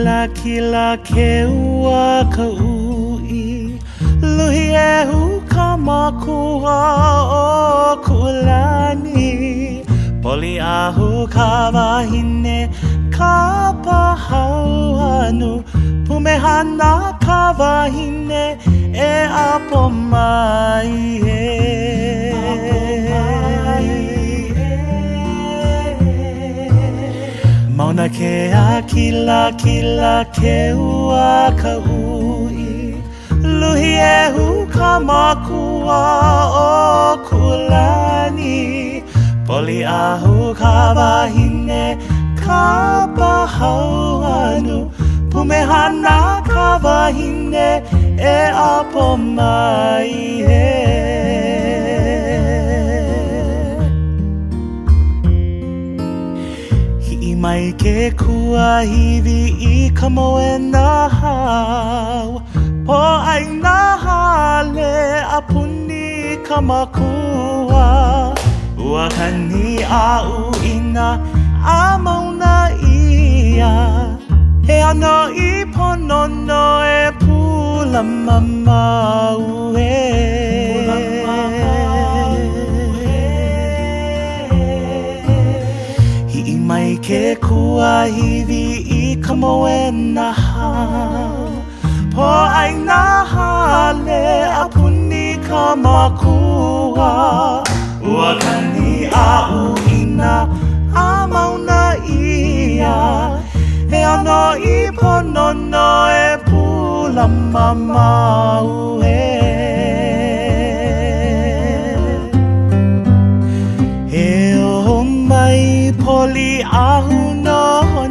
kila ke ua ka ui Luhi e hu ka makua o kulani Poli ahu ka wahine ka pahau anu Pumehana ka wahine e apo mai Mauna ke a kila ke ua ka ui Luhi e hu ka makua o kulani Poli ahu ka wahine ka pahau anu Pumehana ka wahine e apo mai Mai ke kua hiwi I ka moe na hau Po ai na hale a puni ka makua Ua kani a uina a mauna ia He ano I ponono e pula mamau Mai ke kua hiwi I ka moe na hau Po ai na hale a puni ka makua Ua kani a uina a mauna ia He ano I ponono e pula mamau Poli ahu no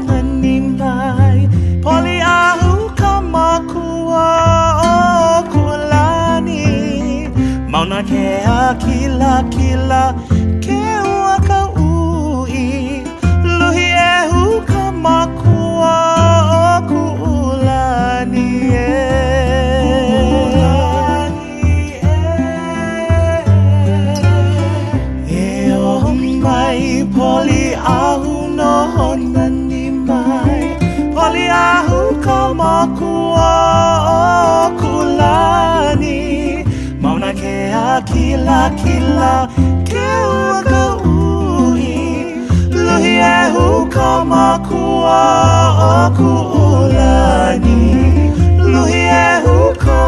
nani mai Poli ahu ka makua o kulani Mauna ke a kila ke ua ka ui Luhi e hu ka makua o kulani Poli ahu no nani mai Poli ahu ka makua o kulani Mauna ke a kila ke ua ka ui Luhi e hu ka makua o kulani Luhi e hu ka